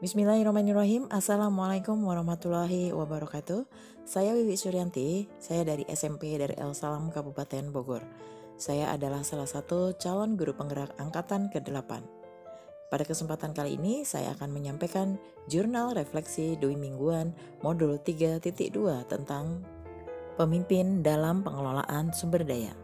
Bismillahirrahmanirrahim. Assalamualaikum warahmatullahi wabarakatuh. Saya Wiwi Suryanti, saya dari SMP dari El Salam Kabupaten Bogor. Saya adalah salah satu calon guru penggerak angkatan ke-8. Pada kesempatan kali ini saya akan menyampaikan jurnal refleksi doi mingguan modul 3.2 tentang pemimpin dalam pengelolaan sumber daya.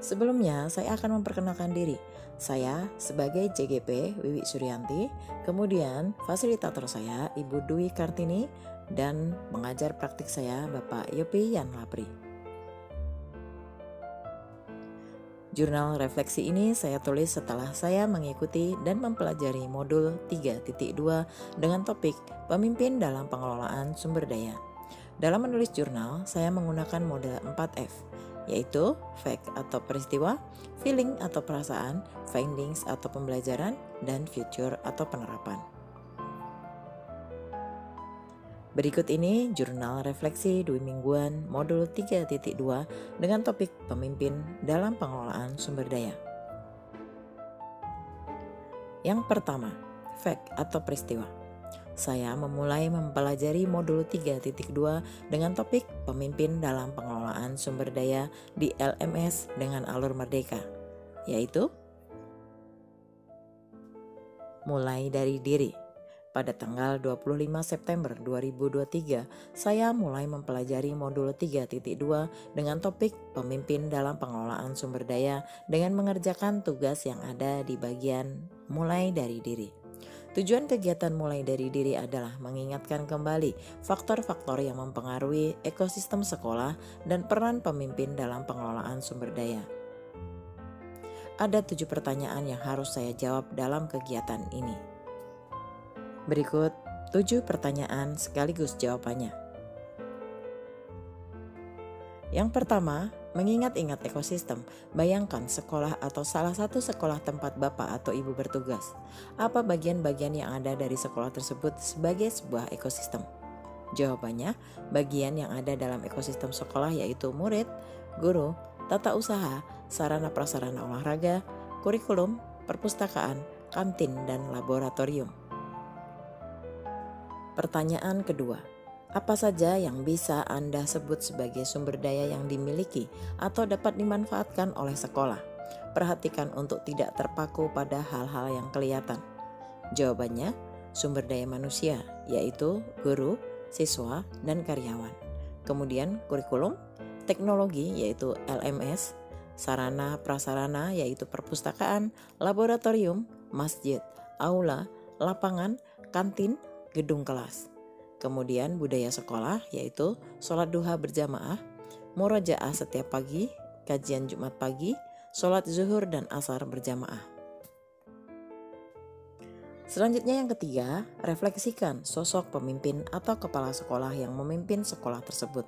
Sebelumnya, saya akan memperkenalkan diri. Saya sebagai JGP Wiwi Suryanti, kemudian fasilitator saya Ibu Dwi Kartini, dan pengajar praktik saya Bapak Yopi Yan Lapri. Jurnal refleksi ini saya tulis setelah saya mengikuti dan mempelajari modul 3.2 dengan topik pemimpin dalam pengelolaan sumber daya. Dalam menulis jurnal, saya menggunakan model 4F, yaitu fact atau peristiwa, feeling atau perasaan, findings atau pembelajaran, dan future atau penerapan. Berikut ini jurnal refleksi doi mingguan modul 3.2 dengan topik pemimpin dalam pengelolaan sumber daya. Yang pertama, fact atau peristiwa. Saya memulai mempelajari modul 3.2 dengan topik pemimpin dalam pengelolaan sumber daya di LMS dengan alur merdeka, yaitu mulai dari diri. Pada tanggal 25 September 2023, saya mulai mempelajari modul 3.2 dengan topik pemimpin dalam pengelolaan sumber daya dengan mengerjakan tugas yang ada di bagian mulai dari diri. Tujuan kegiatan mulai dari diri adalah mengingatkan kembali faktor-faktor yang mempengaruhi ekosistem sekolah dan peran pemimpin dalam pengelolaan sumber daya. Ada 7 pertanyaan yang harus saya jawab dalam kegiatan ini. Berikut 7 pertanyaan sekaligus jawabannya. Yang pertama, mengingat-ingat ekosistem. Bayangkan sekolah atau salah satu sekolah tempat Bapak atau Ibu bertugas. Apa bagian-bagian yang ada dari sekolah tersebut sebagai sebuah ekosistem? Jawabannya, bagian yang ada dalam ekosistem sekolah yaitu murid, guru, tata usaha, sarana prasarana olahraga, kurikulum, perpustakaan, kantin, dan laboratorium. Pertanyaan kedua, apa saja yang bisa Anda sebut sebagai sumber daya yang dimiliki atau dapat dimanfaatkan oleh sekolah? Perhatikan untuk tidak terpaku pada hal-hal yang kelihatan. Jawabannya, sumber daya manusia, yaitu guru, siswa, dan karyawan. Kemudian kurikulum, teknologi, yaitu LMS, sarana prasarana, yaitu perpustakaan, laboratorium, masjid, aula, lapangan, kantin, gedung kelas. Kemudian budaya sekolah yaitu sholat duha berjamaah, murojaah setiap pagi, kajian Jumat pagi, sholat zuhur dan asar berjamaah. Selanjutnya yang ketiga, refleksikan sosok pemimpin atau kepala sekolah yang memimpin sekolah tersebut.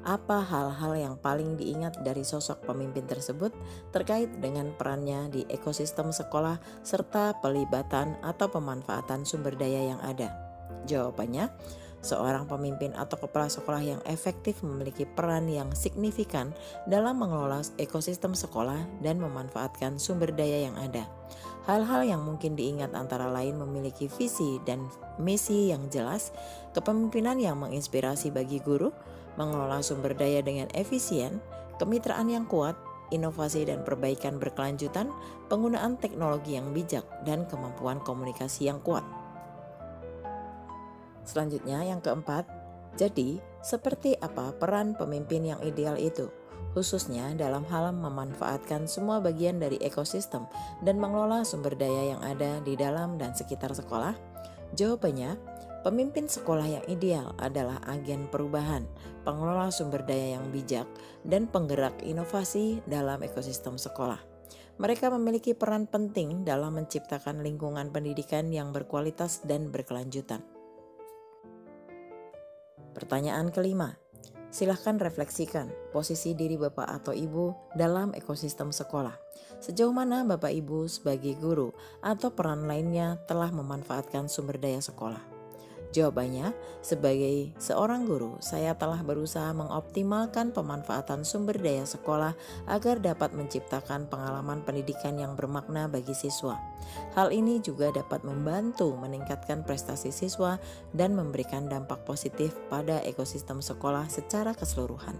Apa hal-hal yang paling diingat dari sosok pemimpin tersebut terkait dengan perannya di ekosistem sekolah serta pelibatan atau pemanfaatan sumber daya yang ada? Jawabannya, seorang pemimpin atau kepala sekolah yang efektif memiliki peran yang signifikan dalam mengelola ekosistem sekolah dan memanfaatkan sumber daya yang ada. Hal-hal yang mungkin diingat antara lain memiliki visi dan misi yang jelas, kepemimpinan yang menginspirasi bagi guru, mengelola sumber daya dengan efisien, kemitraan yang kuat, inovasi dan perbaikan berkelanjutan, penggunaan teknologi yang bijak, dan kemampuan komunikasi yang kuat. Selanjutnya yang keempat, jadi seperti apa peran pemimpin yang ideal itu, khususnya dalam hal memanfaatkan semua bagian dari ekosistem dan mengelola sumber daya yang ada di dalam dan sekitar sekolah? Jawabannya, pemimpin sekolah yang ideal adalah agen perubahan, pengelola sumber daya yang bijak, dan penggerak inovasi dalam ekosistem sekolah. Mereka memiliki peran penting dalam menciptakan lingkungan pendidikan yang berkualitas dan berkelanjutan. Pertanyaan kelima, silahkan refleksikan posisi diri Bapak atau Ibu dalam ekosistem sekolah. Sejauh mana Bapak Ibu sebagai guru atau peran lainnya telah memanfaatkan sumber daya sekolah? Jawabannya, sebagai seorang guru, saya telah berusaha mengoptimalkan pemanfaatan sumber daya sekolah agar dapat menciptakan pengalaman pendidikan yang bermakna bagi siswa. Hal ini juga dapat membantu meningkatkan prestasi siswa dan memberikan dampak positif pada ekosistem sekolah secara keseluruhan.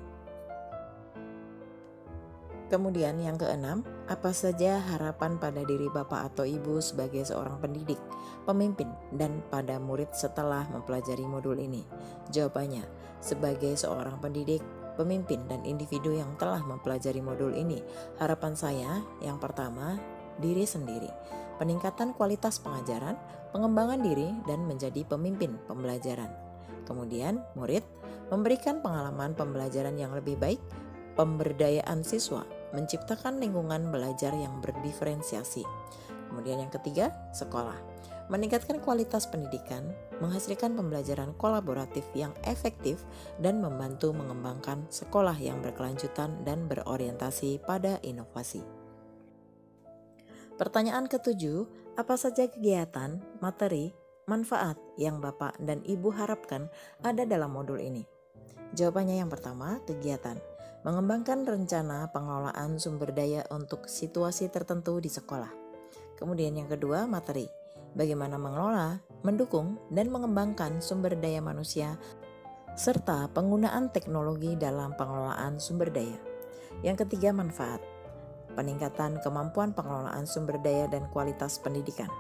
Kemudian yang keenam, apa saja harapan pada diri Bapak atau Ibu sebagai seorang pendidik, pemimpin, dan pada murid setelah mempelajari modul ini? Jawabannya, sebagai seorang pendidik, pemimpin, dan individu yang telah mempelajari modul ini, harapan saya yang pertama, diri sendiri, peningkatan kualitas pengajaran, pengembangan diri, dan menjadi pemimpin pembelajaran. Kemudian, murid, memberikan pengalaman pembelajaran yang lebih baik, pemberdayaan siswa, menciptakan lingkungan belajar yang berdiferensiasi. Kemudian yang ketiga, sekolah, meningkatkan kualitas pendidikan, menghasilkan pembelajaran kolaboratif yang efektif, dan membantu mengembangkan sekolah yang berkelanjutan dan berorientasi pada inovasi. Pertanyaan ketujuh, apa saja kegiatan, materi, manfaat yang Bapak dan Ibu harapkan ada dalam modul ini? Jawabannya yang pertama, kegiatan. Mengembangkan rencana pengelolaan sumber daya untuk situasi tertentu di sekolah. Kemudian yang kedua, materi. Bagaimana mengelola, mendukung, dan mengembangkan sumber daya manusia, serta penggunaan teknologi dalam pengelolaan sumber daya. Yang ketiga, manfaat. Peningkatan kemampuan pengelolaan sumber daya dan kualitas pendidikan.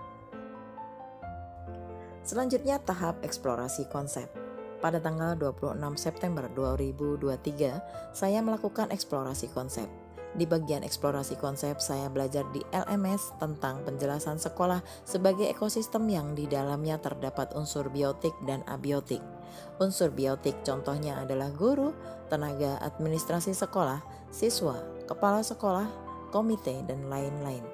Selanjutnya, tahap eksplorasi konsep. Pada tanggal 26 September 2023, saya melakukan eksplorasi konsep. Di bagian eksplorasi konsep, saya belajar di LMS tentang penjelasan sekolah sebagai ekosistem yang di dalamnya terdapat unsur biotik dan abiotik. Unsur biotik contohnya adalah guru, tenaga administrasi sekolah, siswa, kepala sekolah, komite, dan lain-lain.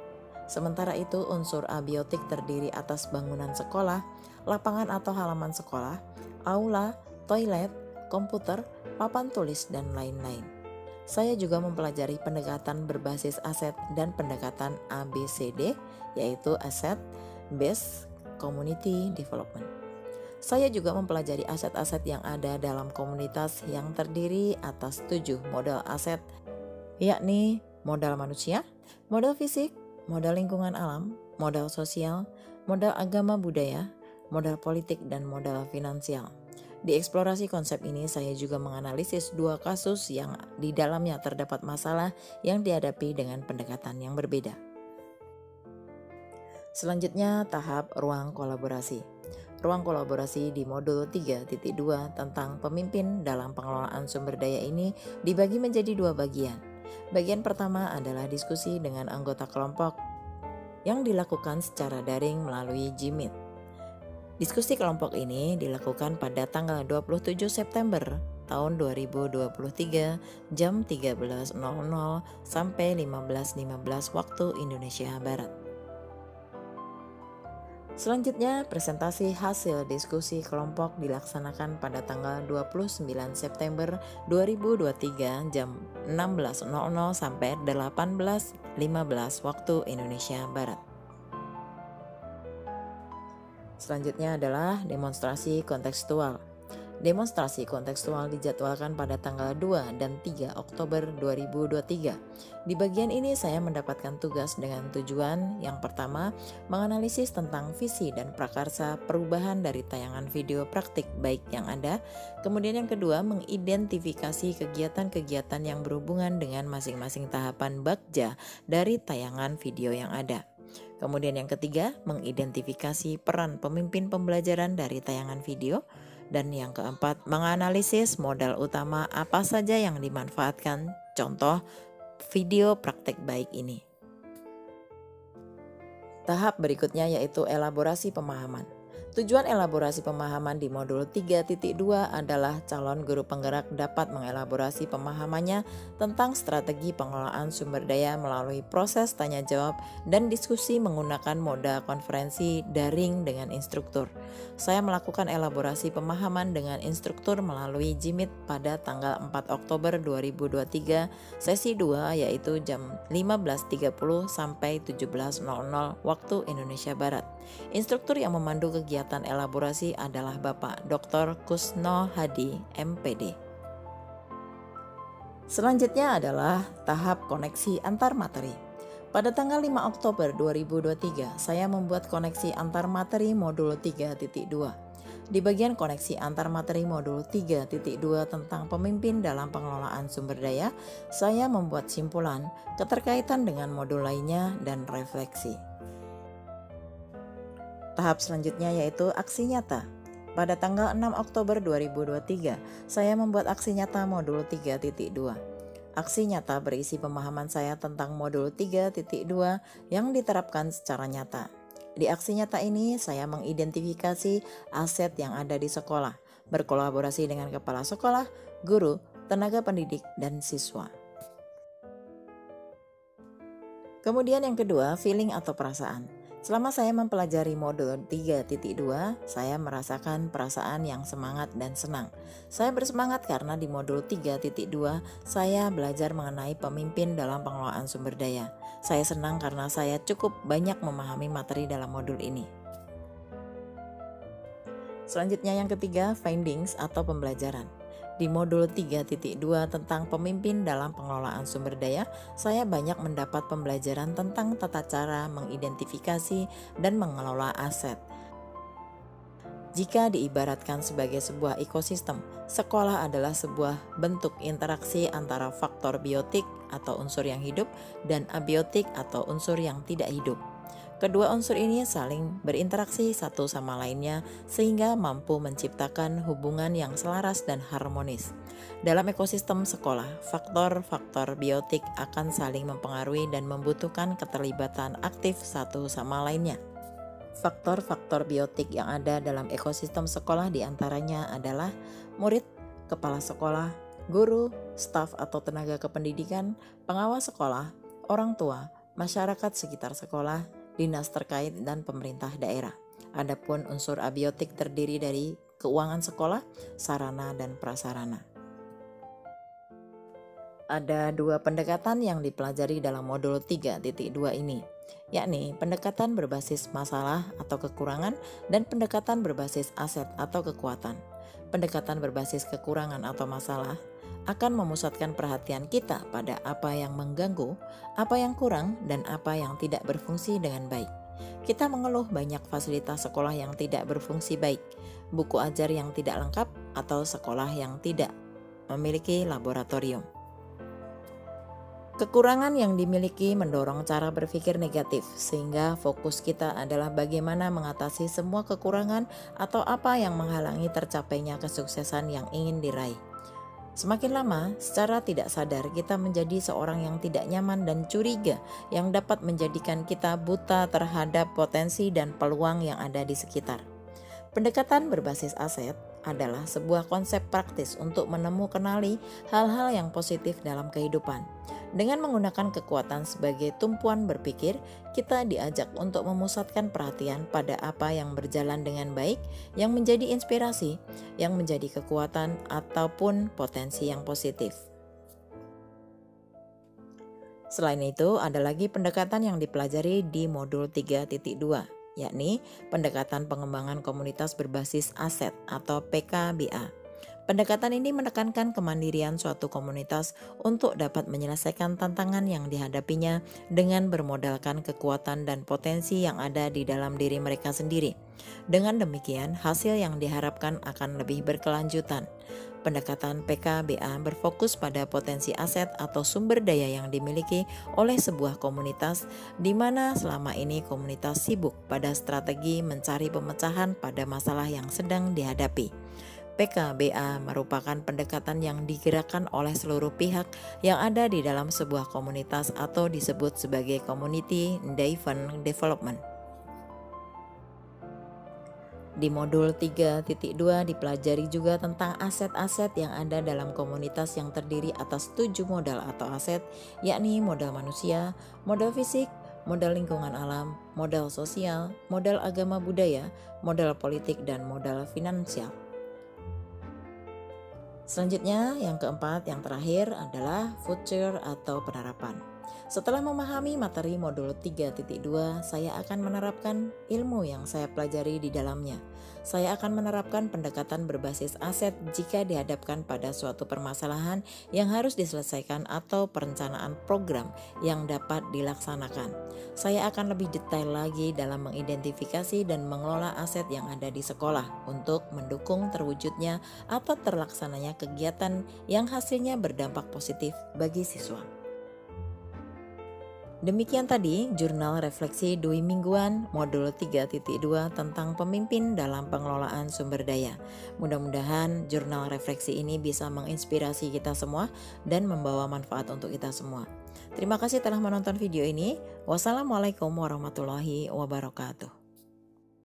Sementara itu, unsur abiotik terdiri atas bangunan sekolah, lapangan atau halaman sekolah, aula, toilet, komputer, papan tulis, dan lain-lain. Saya juga mempelajari pendekatan berbasis aset dan pendekatan ABCD, yaitu Asset Based Community Development. Saya juga mempelajari aset-aset yang ada dalam komunitas yang terdiri atas 7 modal aset, yakni modal manusia, modal fisik, modal lingkungan alam, modal sosial, modal agama budaya, modal politik, dan modal finansial. Di eksplorasi konsep ini saya juga menganalisis 2 kasus yang di dalamnya terdapat masalah yang dihadapi dengan pendekatan yang berbeda. Selanjutnya, tahap ruang kolaborasi. Ruang kolaborasi di modul 3.2 tentang pemimpin dalam pengelolaan sumber daya ini dibagi menjadi 2 bagian. Bagian pertama adalah diskusi dengan anggota kelompok yang dilakukan secara daring melalui Gmeet. Diskusi kelompok ini dilakukan pada tanggal 27 September tahun 2023 jam 13.00 sampai 15.15 waktu Indonesia Barat. Selanjutnya, presentasi hasil diskusi kelompok dilaksanakan pada tanggal 29 September 2023 jam 16.00 sampai 18.15 waktu Indonesia Barat. Selanjutnya adalah demonstrasi kontekstual. Demonstrasi kontekstual dijadwalkan pada tanggal 2 dan 3 Oktober 2023. Di bagian ini saya mendapatkan tugas dengan tujuan yang pertama, menganalisis tentang visi dan prakarsa perubahan dari tayangan video praktik baik yang ada. Kemudian yang kedua, mengidentifikasi kegiatan-kegiatan yang berhubungan dengan masing-masing tahapan bagja dari tayangan video yang ada. Kemudian yang ketiga, mengidentifikasi peran pemimpin pembelajaran dari tayangan video. Dan yang keempat, menganalisis modal utama apa saja yang dimanfaatkan contoh video praktek baik ini. Tahap berikutnya yaitu elaborasi pemahaman. Tujuan elaborasi pemahaman di modul 3.2 adalah calon guru penggerak dapat mengelaborasi pemahamannya tentang strategi pengelolaan sumber daya melalui proses tanya jawab dan diskusi menggunakan moda konferensi daring dengan instruktur. Saya melakukan elaborasi pemahaman dengan instruktur melalui Gmeet pada tanggal 4 Oktober 2023, sesi 2 yaitu jam 15.30 sampai 17.00 waktu Indonesia Barat. Instruktur yang memandu kegiatan elaborasi adalah Bapak Dr. Kusno Hadi, MPD. Selanjutnya adalah tahap koneksi antar materi. Pada tanggal 5 Oktober 2023, saya membuat koneksi antar materi modul 3.2. Di bagian koneksi antar materi modul 3.2 tentang pemimpin dalam pengelolaan sumber daya, saya membuat simpulan, keterkaitan dengan modul lainnya, dan refleksi. Tahap selanjutnya yaitu aksi nyata. Pada tanggal 6 Oktober 2023, saya membuat aksi nyata modul 3.2. Aksi nyata berisi pemahaman saya tentang modul 3.2 yang diterapkan secara nyata. Di aksi nyata ini, saya mengidentifikasi aset yang ada di sekolah, berkolaborasi dengan kepala sekolah, guru, tenaga pendidik, dan siswa. Kemudian yang kedua, feeling atau perasaan. Selama saya mempelajari modul 3.2, saya merasakan perasaan yang semangat dan senang. Saya bersemangat karena di modul 3.2 saya belajar mengenai pemimpin dalam pengelolaan sumber daya. Saya senang karena saya cukup banyak memahami materi dalam modul ini. Selanjutnya yang ketiga, findings atau pembelajaran. Di modul 3.2 tentang pemimpin dalam pengelolaan sumber daya, saya banyak mendapat pembelajaran tentang tata cara mengidentifikasi dan mengelola aset. Jika diibaratkan sebagai sebuah ekosistem, sekolah adalah sebuah bentuk interaksi antara faktor biotik atau unsur yang hidup dan abiotik atau unsur yang tidak hidup. Kedua unsur ini saling berinteraksi satu sama lainnya sehingga mampu menciptakan hubungan yang selaras dan harmonis. Dalam ekosistem sekolah, faktor-faktor biotik akan saling mempengaruhi dan membutuhkan keterlibatan aktif satu sama lainnya. Faktor-faktor biotik yang ada dalam ekosistem sekolah diantaranya adalah murid, kepala sekolah, guru, staf atau tenaga kependidikan, pengawas sekolah, orang tua, masyarakat sekitar sekolah, dinas terkait, dan pemerintah daerah. Adapun unsur abiotik terdiri dari keuangan sekolah, sarana, dan prasarana. Ada dua pendekatan yang dipelajari dalam modul 3.2 ini, yakni pendekatan berbasis masalah atau kekurangan dan pendekatan berbasis aset atau kekuatan. Pendekatan berbasis kekurangan atau masalah akan memusatkan perhatian kita pada apa yang mengganggu, apa yang kurang, dan apa yang tidak berfungsi dengan baik. Kita mengeluh banyak fasilitas sekolah yang tidak berfungsi baik, buku ajar yang tidak lengkap, atau sekolah yang tidak memiliki laboratorium. Kekurangan yang dimiliki mendorong cara berpikir negatif, sehingga fokus kita adalah bagaimana mengatasi semua kekurangan atau apa yang menghalangi tercapainya kesuksesan yang ingin diraih. Semakin lama, secara tidak sadar kita menjadi seorang yang tidak nyaman dan curiga yang dapat menjadikan kita buta terhadap potensi dan peluang yang ada di sekitar. Pendekatan berbasis aset adalah sebuah konsep praktis untuk kenali hal-hal yang positif dalam kehidupan. Dengan menggunakan kekuatan sebagai tumpuan berpikir, kita diajak untuk memusatkan perhatian pada apa yang berjalan dengan baik, yang menjadi inspirasi, yang menjadi kekuatan, ataupun potensi yang positif. Selain itu, ada lagi pendekatan yang dipelajari di modul 3.2, yakni pendekatan pengembangan komunitas berbasis aset atau PKBA. Pendekatan ini menekankan kemandirian suatu komunitas untuk dapat menyelesaikan tantangan yang dihadapinya dengan bermodalkan kekuatan dan potensi yang ada di dalam diri mereka sendiri. Dengan demikian, hasil yang diharapkan akan lebih berkelanjutan. Pendekatan PKBA berfokus pada potensi aset atau sumber daya yang dimiliki oleh sebuah komunitas, di mana selama ini komunitas sibuk pada strategi mencari pemecahan pada masalah yang sedang dihadapi. PKBA merupakan pendekatan yang digerakkan oleh seluruh pihak yang ada di dalam sebuah komunitas atau disebut sebagai Community Driven Development. Di modul 3.2 dipelajari juga tentang aset-aset yang ada dalam komunitas yang terdiri atas 7 modal atau aset, yakni modal manusia, modal fisik, modal lingkungan alam, modal sosial, modal agama budaya, modal politik, dan modal finansial. Selanjutnya, yang keempat, yang terakhir adalah future atau penerapan. Setelah memahami materi modul 3.2, saya akan menerapkan ilmu yang saya pelajari di dalamnya. Saya akan menerapkan pendekatan berbasis aset jika dihadapkan pada suatu permasalahan yang harus diselesaikan atau perencanaan program yang dapat dilaksanakan. Saya akan lebih detail lagi dalam mengidentifikasi dan mengelola aset yang ada di sekolah untuk mendukung terwujudnya atau terlaksananya kegiatan yang hasilnya berdampak positif bagi siswa. Demikian tadi jurnal refleksi Dwi Mingguan modul 3.2 tentang pemimpin dalam pengelolaan sumber daya. Mudah-mudahan jurnal refleksi ini bisa menginspirasi kita semua dan membawa manfaat untuk kita semua. Terima kasih telah menonton video ini. Wassalamualaikum warahmatullahi wabarakatuh.